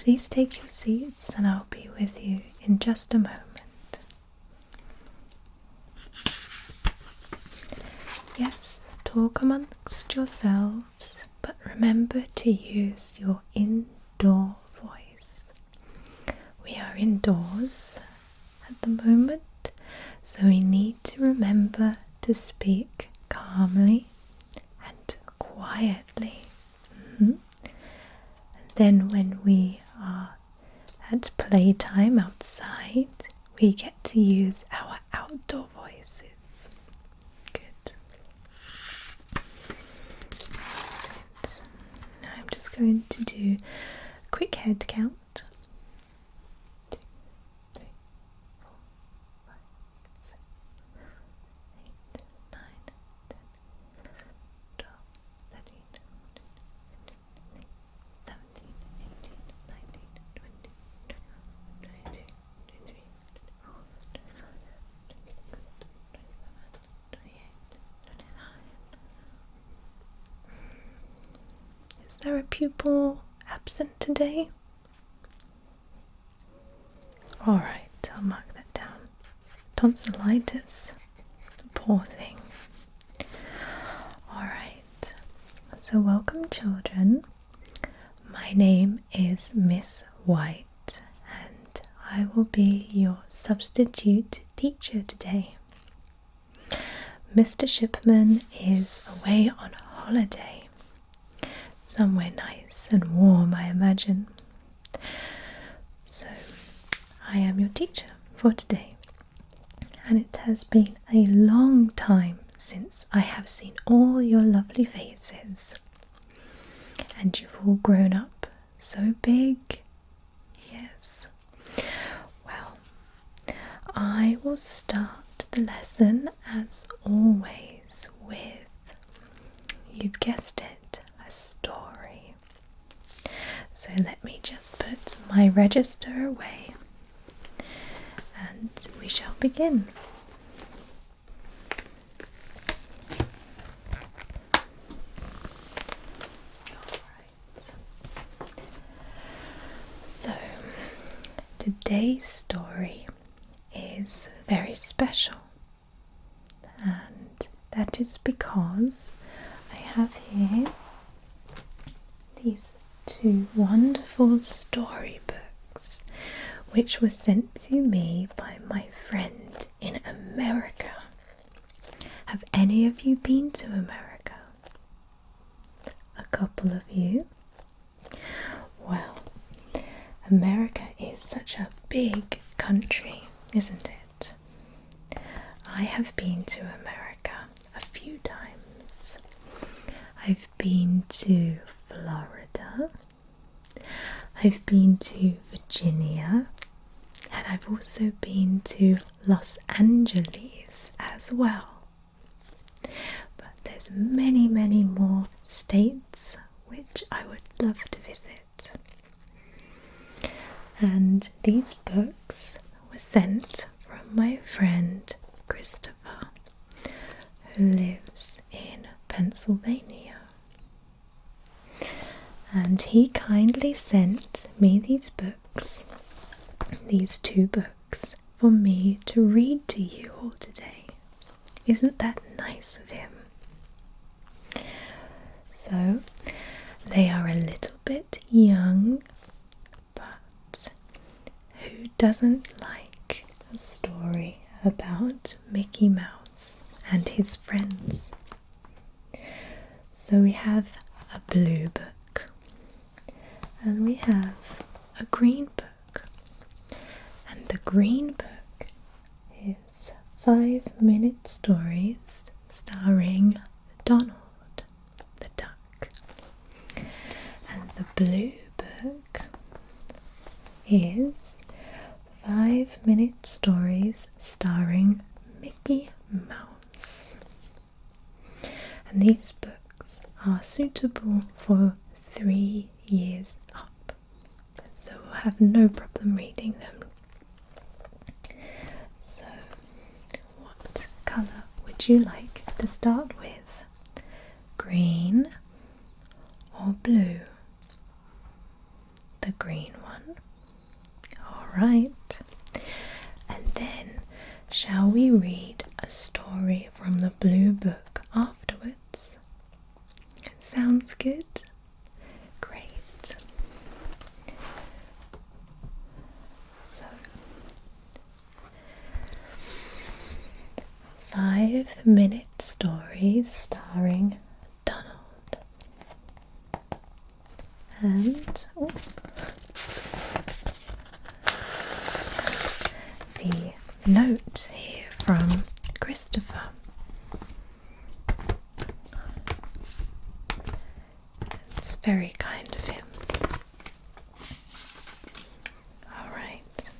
please take your seats and I'll be with you in just a moment. Yes, talk amongst yourselves, but remember to use your indoor voice. We are indoors at the moment, so we need to remember to speak calmly and quietly. And then when we are at playtime outside, we get to use our outdoor voices. Good. Right. Now I'm just going to do a quick head count. 2, 3, 4, 5, 6, 8, 9, 10, 12, 13, 14, 17, 18, 19, 20, 21, 22, 23, 24, 25, 26, 27, 28, 29. Is there a pupil absent today? Alright, I'll mark that down. Tonsillitis. Poor thing. Alright, so welcome children. My name is Miss White and I will be your substitute teacher today. Mr. Shipman is away on holiday. Somewhere nice and warm, I imagine. So, I am your teacher for today. And it has been a long time since I have seen all your lovely faces. And you've all grown up so big. Yes. Well, I will start the lesson as always with, you've guessed it, a story. So let me just put my register away and we shall begin. So today's story is very special, and that is because I have here these two wonderful storybooks which were sent to me by my friend in America. Have any of you been to America? A couple of you? Well, America is such a big country, isn't it? I have been to America a few times. I've been to Florida, I've been to Virginia, and I've also been to Los Angeles as well. But there's many, many more states which I would love to visit. And these books were sent from my friend Christopher, who lives in Pennsylvania. And he kindly sent me these books, these two books, for me to read to you all today. Isn't that nice of him? So, they are a little bit young, but who doesn't like a story about Mickey Mouse and his friends? So we have a blue book, and we have a green book, and the green book is 5-minute stories starring Donald the duck, and the blue book is 5-minute stories starring Mickey Mouse. And these books are suitable for 3 years up, so we'll have no problem reading them. So, what colour would you like to start with? Green or blue? the green one? Alright. And then, shall we read a story from the blue book afterwards? Sounds good? Great. So, 5-minute stories starring Donald. And the note here from Christopher. It's very kind of him. Alright.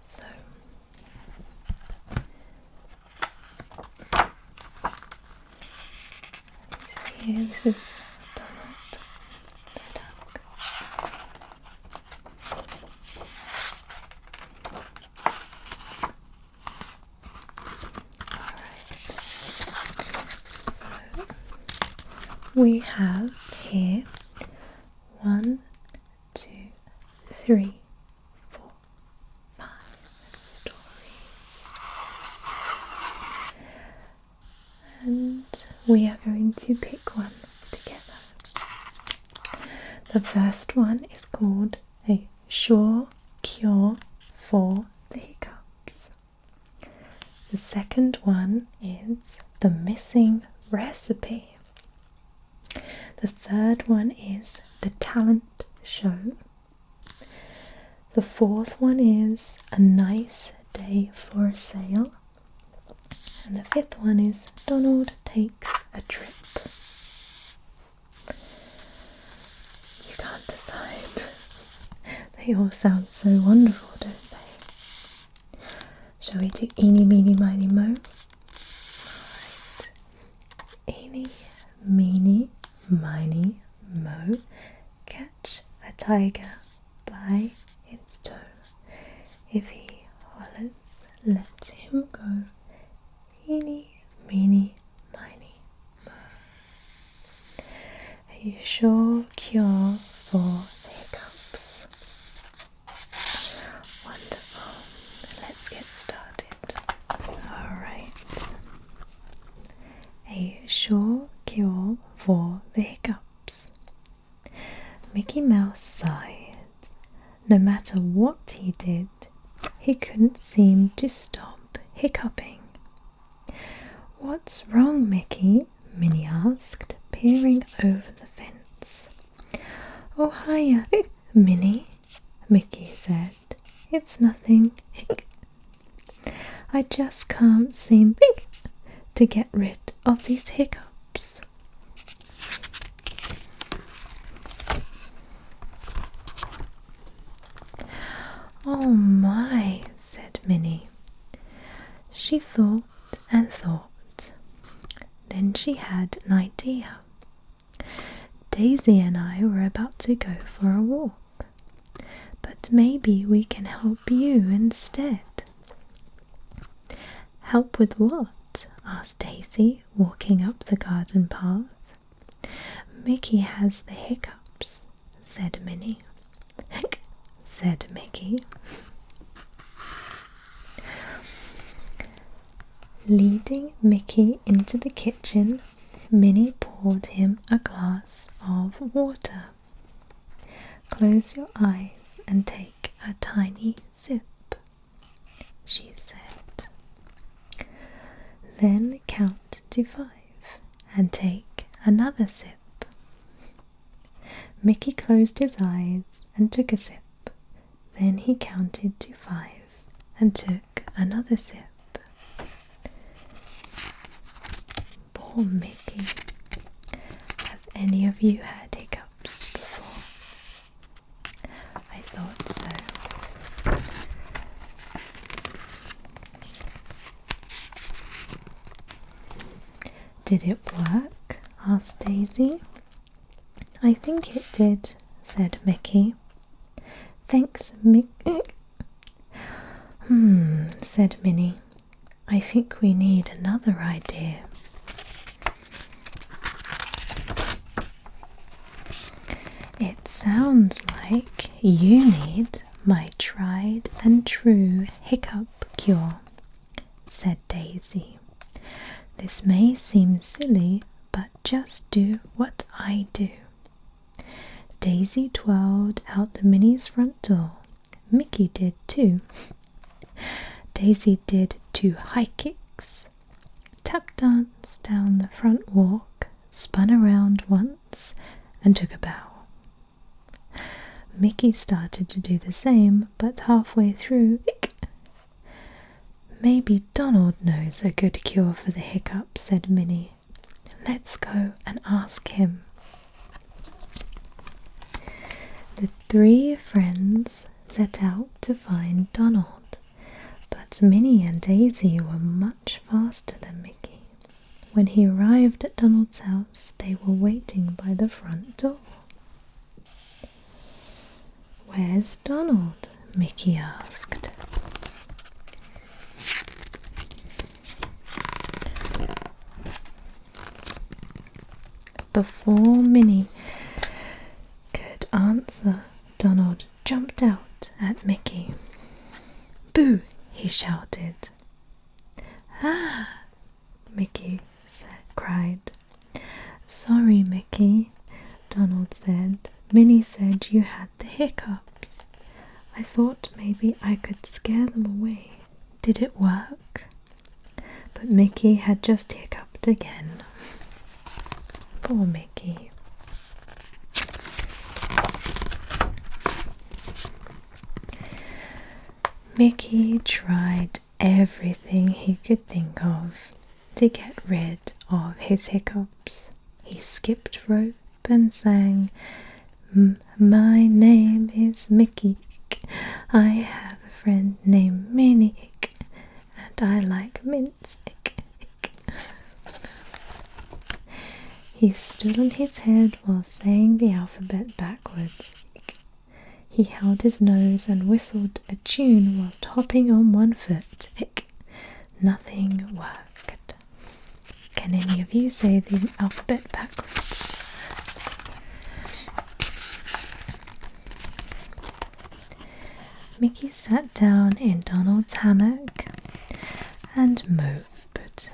So this is Donald the duck. Alright, so we have here 1, 2, 3, 4, 5 stories, and we are going to pick one together. The first one is called A Sure Cure for the Hiccups. The second one is The Missing Recipe. The third one is The Talent Show. The fourth one is A Nice Day for a Sail. And the fifth one is Donald Takes a Trip. You can't decide. They all sound so wonderful, don't they? Shall we do eeny, meeny, miny, mo? Alright. Eeny, meeny, miny, mo. Catch a tiger by its toe. If he hollers, let him go. Eeny, meeny, miny, mo. A sure cure for the hiccups. Wonderful. Let's get started. Alright. A sure cure for the hiccups. Mickey Mouse sighed. No matter what he did, he couldn't seem to stop hiccuping. "What's wrong, Mickey?" Minnie asked, peering over the fence. "Oh, hiya, Minnie," Mickey said. "It's nothing. I just can't seem to get rid of these hiccups." "Oh my," said Minnie. She thought and thought. Then she had an idea. "Daisy and I were about to go for a walk, but maybe we can help you instead." "Help with what?" asked Daisy, walking up the garden path. "Mickey has the hiccups," said Minnie. Said Mickey. Leading Mickey into the kitchen, Minnie poured him a glass of water. "Close your eyes and take a tiny sip," she said. "Then count to 5 and take another sip." Mickey closed his eyes and took a sip. Then he counted to 5 and took another sip. Poor Mickey. Have any of you had hiccups before? I thought so. "Did it work?" asked Daisy. "I think it did," said Mickey. "Thanks, Mickey." Said Minnie. "I think we need another idea." "It's Sounds like you need my tried and true hiccup cure, said Daisy. This may seem silly, but just do what I do. Daisy twirled out Minnie's front door. Mickey did too. Daisy did 2 high kicks, tap danced down the front walk, spun around once, and took a bow. Mickey started to do the same, but halfway through, maybe Donald knows a good cure for the hiccups, said Minnie. Let's go and ask him. The 3 friends set out to find Donald, but Minnie and Daisy were much faster than Mickey. When he arrived at Donald's house, they were waiting by the front door. Where's Donald? Mickey asked. Before Minnie could answer, Donald jumped out at Mickey. Boo! He shouted. Ah! Mickey cried. Sorry, Mickey, Donald said. Minnie said you had the hiccups. I thought maybe I could scare them away. Did it work? But Mickey had just hiccuped again. Poor Mickey. Mickey tried everything he could think of to get rid of his hiccups. He skipped rope and sang, My name is Mickey. I have a friend named Minnie, and I like mince. He stood on his head while saying the alphabet backwards. He held his nose and whistled a tune whilst hopping on one foot. Nothing worked. Can any of you say the alphabet backwards? Mickey sat down in Donald's hammock and moped.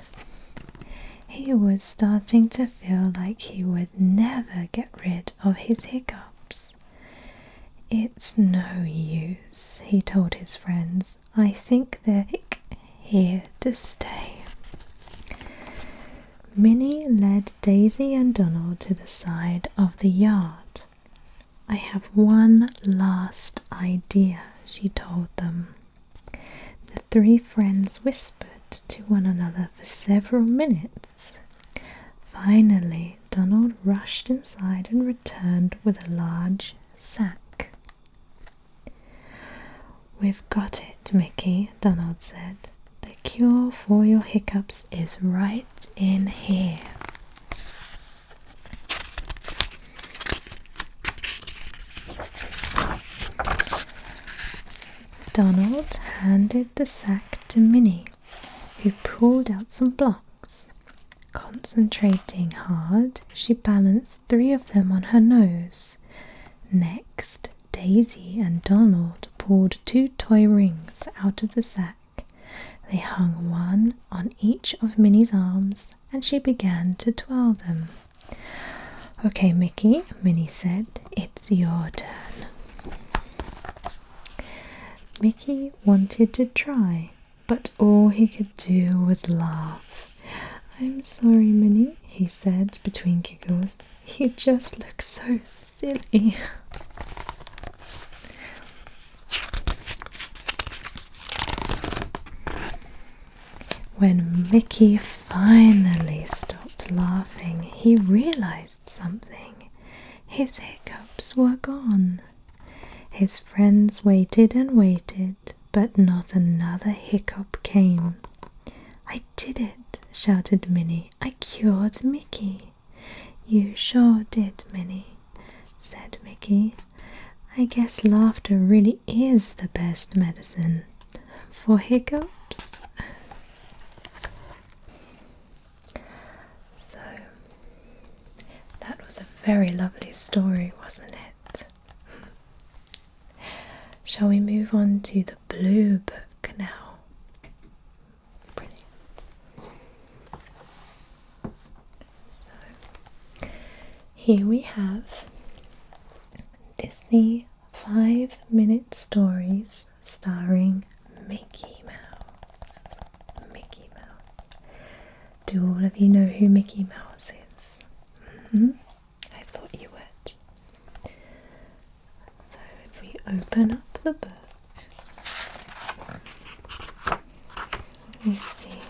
He was starting to feel like he would never get rid of his hiccups. It's no use, he told his friends. I think they're here to stay. Minnie led Daisy and Donald to the side of the yard. I have one last idea, she told them. The 3 friends whispered to one another for several minutes. Finally, Donald rushed inside and returned with a large sack. We've got it, Mickey, Donald said. The cure for your hiccups is right in here. Donald handed the sack to Minnie, who pulled out some blocks. Concentrating hard, she balanced 3 of them on her nose. Next, Daisy and Donald pulled 2 toy rings out of the sack. They hung one on each of Minnie's arms, and she began to twirl them. Okay, Mickey, Minnie said, it's your turn. Mickey wanted to try, but all he could do was laugh. I'm sorry, Minnie, he said between giggles. You just look so silly. When Mickey finally stopped laughing, he realized something. His hiccups were gone. His friends waited and waited, but not another hiccup came. I did it, shouted Minnie. I cured Mickey. You sure did, Minnie, said Mickey. I guess laughter really is the best medicine for hiccups. So, that was a very lovely story, wasn't it? Shall we move on to the blue book now? Brilliant. So, here we have Disney 5-minute stories starring Mickey Mouse. Mickey Mouse. Do all of you know who Mickey Mouse is? I thought you would. So if we open up the book, we see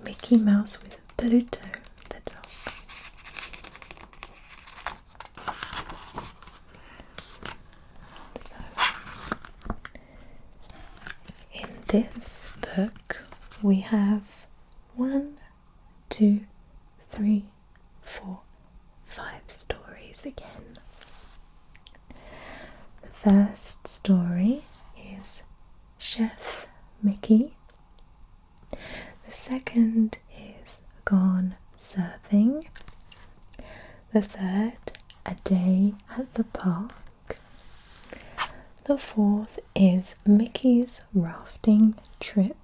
Mickey Mouse with Pluto the dog. So in this book we have 1, 2, 3, 4, 5 stories again. The first story is Chef Mickey. The second is Gone Surfing. The third, A Day at the Park. The fourth is Mickey's Rafting Trip.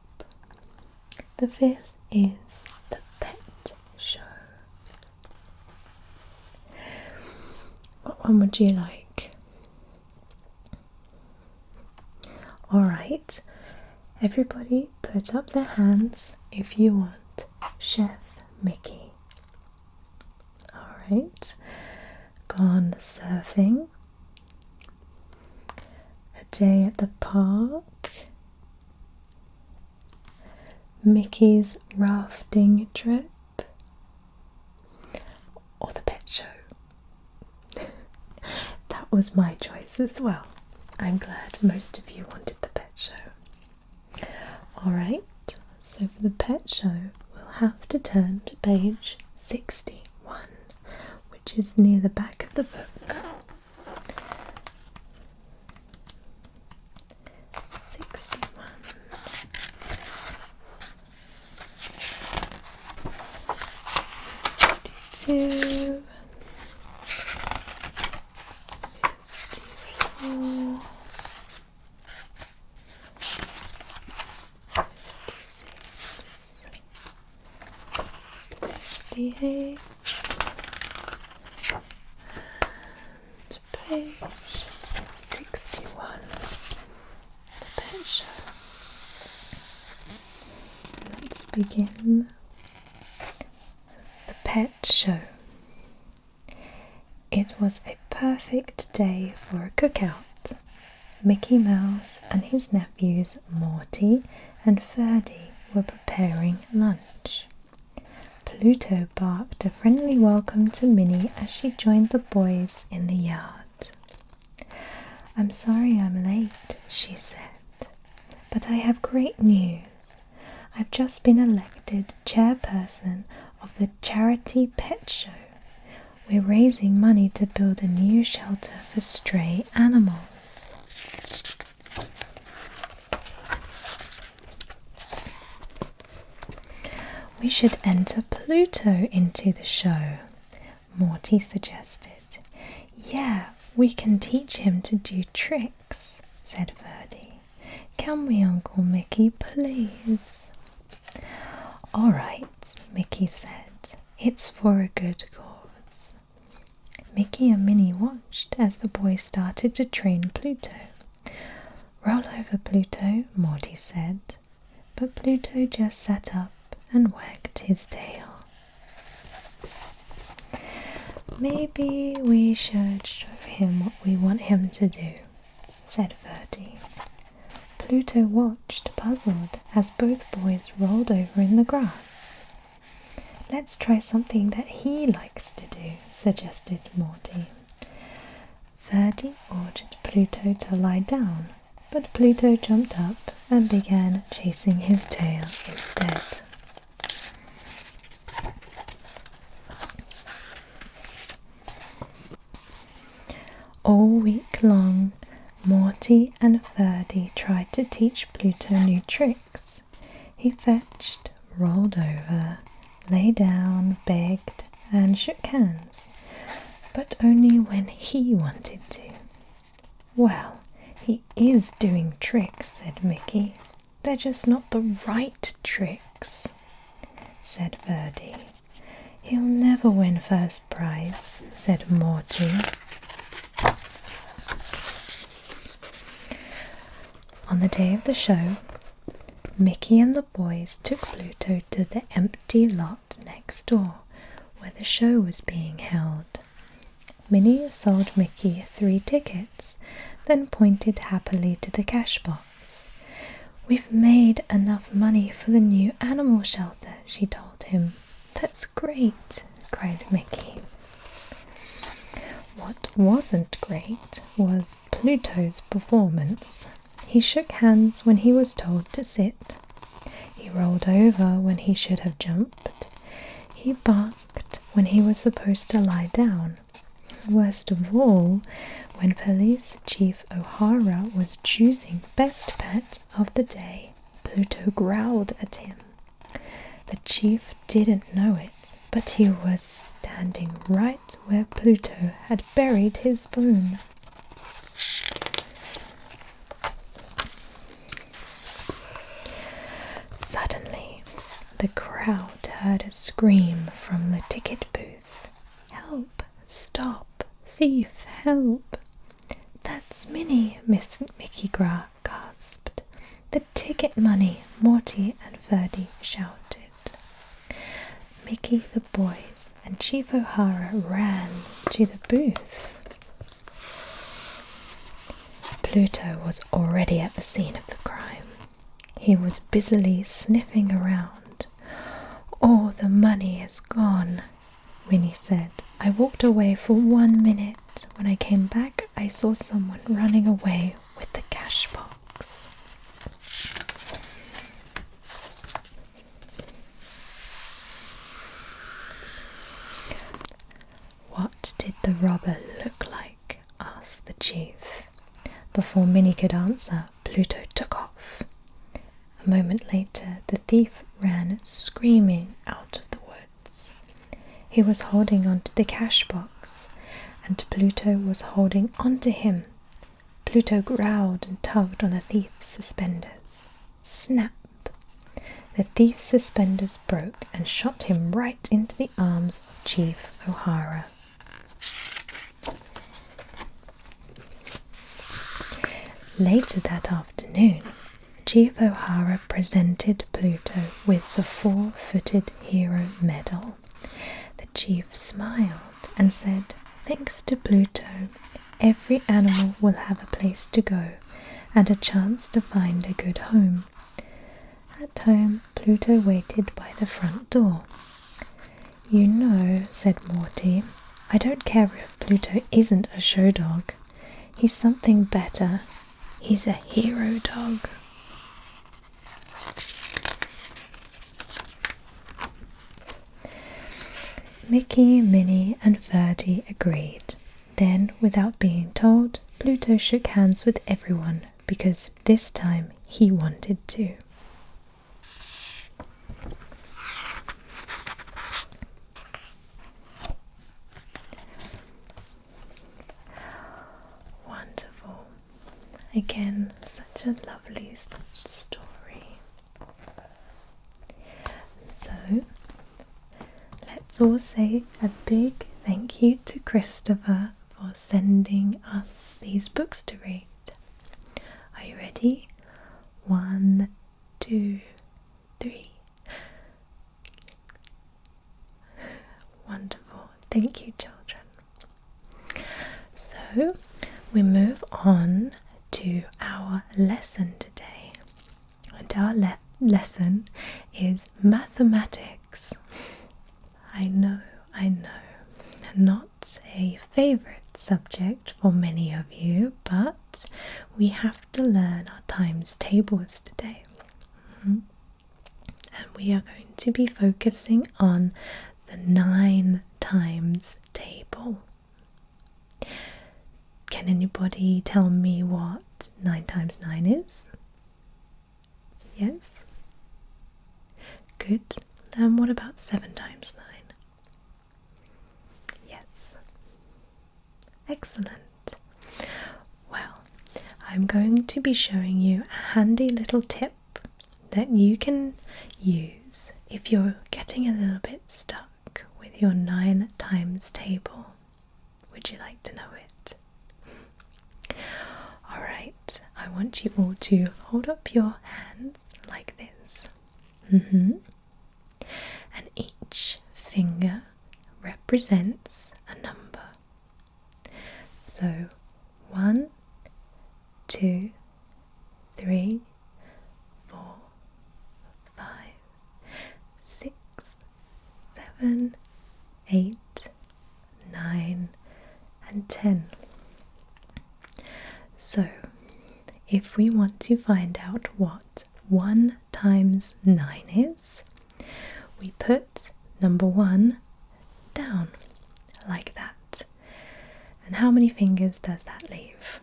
The fifth is The Pet Show. What one would you like? Alright, everybody put up their hands if you want Chef Mickey. Alright, Gone Surfing, A Day at the Park, Mickey's Rafting Trip, or The Pet Show. That was my choice as well. I'm glad most of you wanted The Pet Show. Alright, so for The Pet Show, we'll have to turn to page 61, which is near the back of the book. 61. 52. 54. 58 and page 61. The Pet Show. Let's begin. The Pet Show. It was a perfect day for a cookout. Mickey Mouse and his nephews Morty and Ferdy were preparing lunch. Pluto barked a friendly welcome to Minnie as she joined the boys in the yard. "I'm sorry I'm late," she said, "but I have great news. I've just been elected chairperson of the charity pet show. We're raising money to build a new shelter for stray animals." "We should enter Pluto into the show," Morty suggested. "Yeah, we can teach him to do tricks," said Ferdy. "Can we, Uncle Mickey, please?" "All right," Mickey said. "It's for a good cause." Mickey and Minnie watched as the boys started to train Pluto. "Roll over, Pluto," Morty said, but Pluto just sat up and wagged his tail. "Maybe we should show him what we want him to do," said Ferdy. Pluto watched, puzzled, as both boys rolled over in the grass. "Let's try something that he likes to do," suggested Morty. Ferdy ordered Pluto to lie down, but Pluto jumped up and began chasing his tail instead. All week long, Morty and Ferdy tried to teach Pluto new tricks. He fetched, rolled over, lay down, begged, and shook hands, but only when he wanted to. Well, He is doing tricks, said Mickey. They're just not the right tricks, said Verdi. He'll never win first prize, said Morty. On the day of the show, Mickey and the boys took Pluto to the empty lot next door, where the show was being held. Minnie sold Mickey 3 tickets, then pointed happily to the cash box. We've made enough money for the new animal shelter, she told him. That's great, cried Mickey. What wasn't great was Pluto's performance. He shook hands when he was told to sit. He rolled over when he should have jumped. He barked when he was supposed to lie down. Worst of all, when Police Chief O'Hara was choosing best pet of the day, Pluto growled at him. The chief didn't know it, but he was standing right where Pluto had buried his bone. Suddenly, the crowd heard a scream from the ticket booth. Help! Stop! Thief! Help! That's Minnie, Miss Mickey gasped. The ticket money, Morty and Verdi shouted. Mickey, the boys, and Chief O'Hara ran to the booth. Pluto was already at the scene of the crime. He was busily sniffing around. All the money is gone, Minnie said. I walked away for 1 minute. When I came back, I saw someone running away with the cash box. What did the robber look like? Asked the chief. Before Minnie could answer, Pluto took off. A moment later, the thief ran screaming out of the woods. He was holding onto the cash box, and Pluto was holding onto him. Pluto growled and tugged on the thief's suspenders. Snap! The thief's suspenders broke and shot him right into the arms of Chief O'Hara. Later that afternoon, Chief O'Hara presented Pluto with the 4-footed hero medal. The chief smiled and said, Thanks to Pluto, every animal will have a place to go and a chance to find a good home. At home, Pluto waited by the front door. You know, said Morty, I don't care if Pluto isn't a show dog. He's something better. He's a hero dog. Mickey, Minnie, and Verdi agreed. Then, without being told, Pluto shook hands with everyone because this time he wanted to. Wonderful. Again, such a lovely story. So, let's all say a big thank you to Christopher for sending us these books to read. Are you ready? 1, 2, 3. Wonderful. Thank you, children. So, we move on to our lesson today. And our lesson is mathematics. I know, not a favourite subject for many of you, but we have to learn our times tables today. And we are going to be focusing on the 9 times table. Can anybody tell me what 9 times 9 is? Yes? Good. Then what about 7 times 9? Yes. Excellent. Well, I'm going to be showing you a handy little tip that you can use if you're getting a little bit stuck with your 9 times table. Would you like to know it? Alright, I want you all to hold up your hands like this. And each finger represents a number. So 1, 2, 3, 4, 5, 6, 7, 8, 9, and 10. So, if we want to find out what 1 times 9 is, we put number 1 down, like that. And how many fingers does that leave?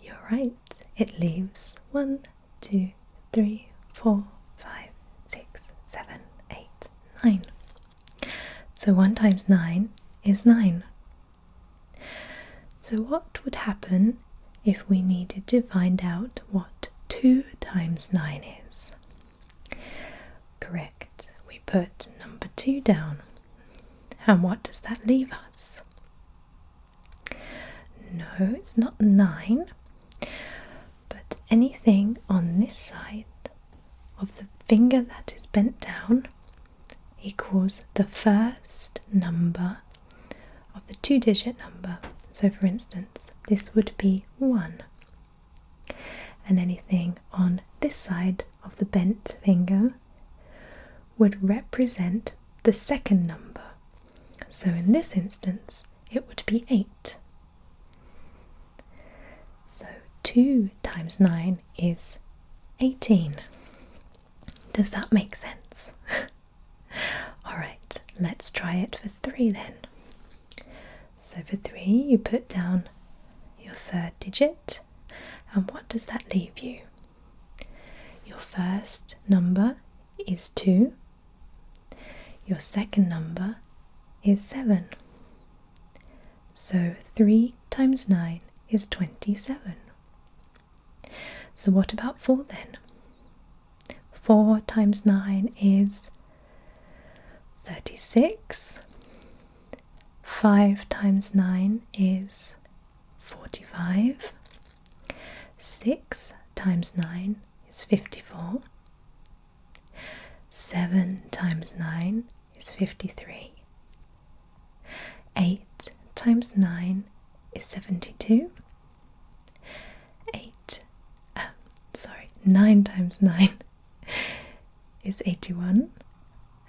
You're right, it leaves 1, 2, 3, 4, 5, 6, 7, 8, 9. So 1 times 9 is 9. So what would happen if we needed to find out what 2 times 9 is? Correct, we put number 2 down. And what does that leave us? No, it's not 9, but anything on this side of the finger that is bent down equals the first number of the 2-digit number. So for instance, this would be 1. And anything on this side of the bent finger would represent the second number. So in this instance, it would be 8. So 2 times 9 is 18. Does that make sense? Alright, let's try it for 3 then. So for 3, you put down your 3rd digit, and what does that leave you? Your first number is 2, your second number is 7. So 3 times 9 is 27. So what about 4 then? 4 times 9 is 36. 5 times 9 is 45. 6 times 9 is 54. 7 times 9 is 53. 8 times 9 is 72. 9 times 9 is 81.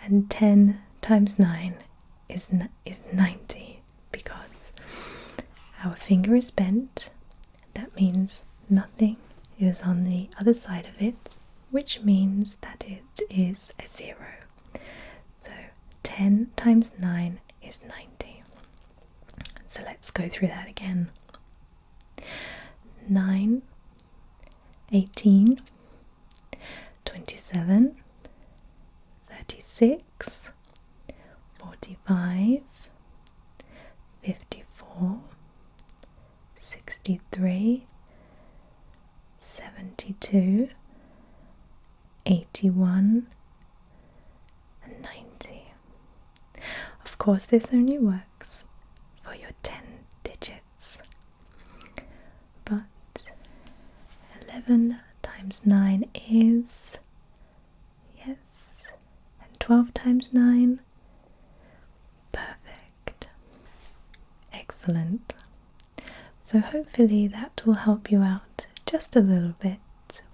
And 10 times 9 is 90, because our finger is bent. That means nothing is on the other side of it, which means that it is a 0. So 10 times 9 is 90. So let's go through that again. 9, 18, 27, 36, 45, 54, 63, 72, 81, and 90. Of course, this only works for your 10 digits, but 11 times 9 is, yes, and 12 times 9, perfect. Excellent. So hopefully that will help you out just a little bit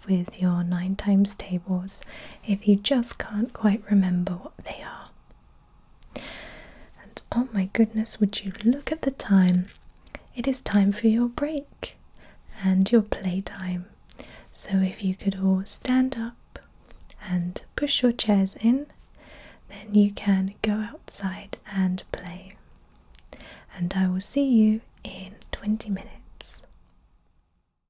with your 9 times tables if you just can't quite remember what they are. And oh my goodness, would you look at the time? It is time for your break and your playtime. So if you could all stand up and push your chairs in, then you can go outside and play. And I will see you in 20 minutes.